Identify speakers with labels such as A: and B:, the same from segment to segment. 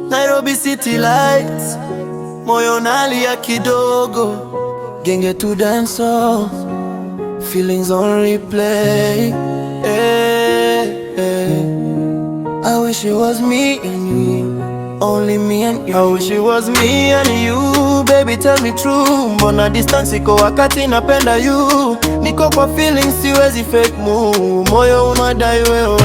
A: Nairobi City Lights, moyo nalia kidogo, genge to dance off, feelings on replay. I wish it was me and you, only me and you. I wish it was me and you, baby tell me true. Mbona distance iko wakati napenda you? Niko kwa feelings siwezi fake move, moyo unadai wewe.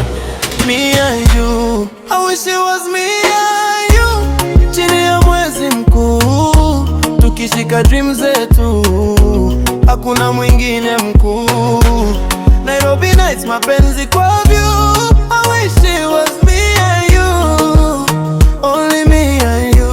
A: Me and you, I wish it was me and you, chini ya mwezi mkuu, tukishika dreams zetu, hakuna mwingine mkuu. Nairobi nights, mapenzi kwa view. I wish it was me and you, only me and you.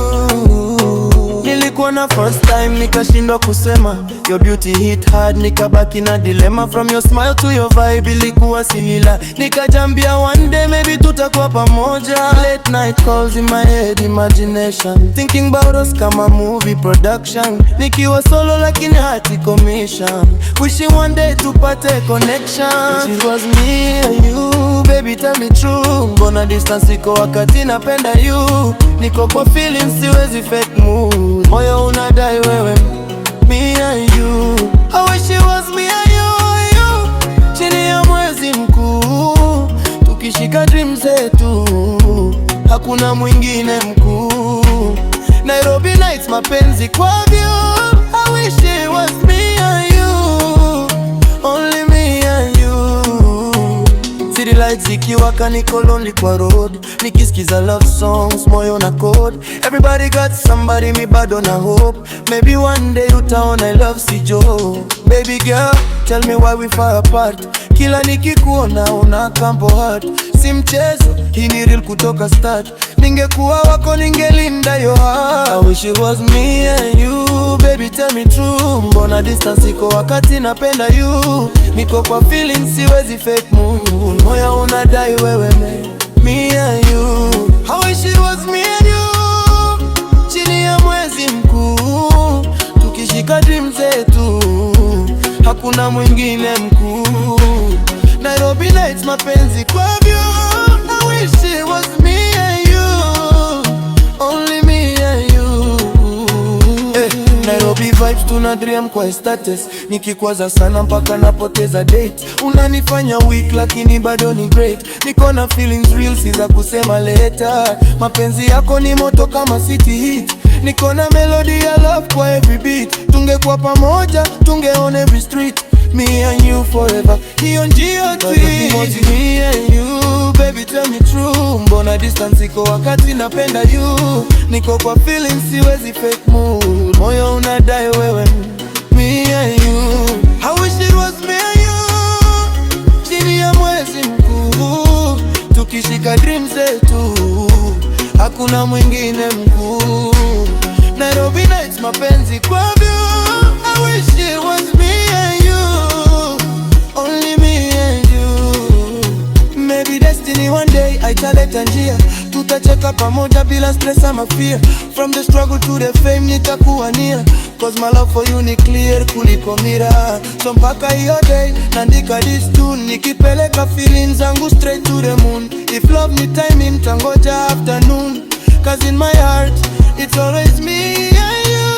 A: Nilikuwa na first time nikashindwa kusema, your beauty hit hard, nikabaki na dilemma. From your smile to your vibe ilikuwa similar, nikajambia one day maybe tutakuwa pamoja. Late night calls in my head, imagination, thinking about us kama movie production. Nikiwa solo lakini hati commission, wishing one day tupate connection. It was me and you, baby tell me true. Mbona distance iko wakati napenda you? Niko kwa feelings siwezi fake mood, moyo unadai wewe. Me and you, I wish it was me and you, chini ya mwezi mkuu, tukishika dreams zetu, hakuna mwingine mkuu. Nairobi nights, mapenzi kwa view. I wish it was me and you, only me and you. City lights zikiwaka niko lonely kwa road, nikisikiza love songs moyo na code. Everybody got somebody, mi bado na hope, maybe one day utaona I love si joke. Baby girl, tell me why we far apart. Kila nikikuona una kambo heart, si mchezo, hii ni real kutoka start. Ningekuwa wako ningelinda your heart. I wish it was me and you, baby tell me true. Mbona distance iko wakati napenda you? Niko kwa feelings siwezi fake mood, moyo unadai wewe. Me and you, I wish it was me and you, chini ya mwezi mkuu, tukishika dreams zetu, hakuna mwingine mkuu. Nairobi nights, mapenzi kwa view. I wish it was me and you, only me and you. Nairobi vibes tuna dream kwa status, nikikwaza sana mpaka napoteza date. Unanifanya weak lakini bado ni great, niko na feelings real si za kusema later. Mapenzi yako ni moto kama city heat, niko na melody ya love kwa every beat. Tungekuwa pamoja tungeon every street, me and you forever, hiyo njia tu. Me and you, baby tell me true. Mbona distance iko wakati napenda you? Niko kwa feelings siwezi fake mood, moyo unadai wewe. Me and you, I wish it was me and you, chini ya mwezi mkuu, tukishika dreams zetu, hakuna mwingine mkuu. Nairobi nights, mapenzi kwa view. I wish it was me and you, only me and you. Maybe destiny one day aitaleta njia, tutacheka pamoja bila stress ama fear. From the struggle to the fame nitakuwa near, cause my love for you ni clear kuliko mira. So mpaka hiyo day naandika this tune, nikipeleka feelings zangu straight to the moon. If love ni time mtangoja afternoon, cause in my heart it's always me and you.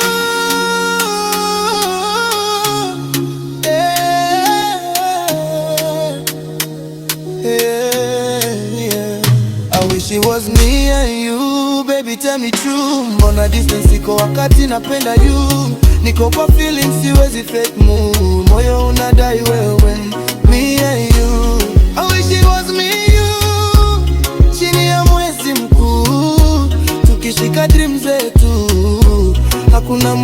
A: I wish it was me and you, baby tell me true. Mbona distance iko wakati napenda you? Niko kwa feelings siwezi fake mood, moyo unadai wewe. Me and you, I wish it was me and you, chini ya mwezi mkuu, tukishika dreams zetu, hakuna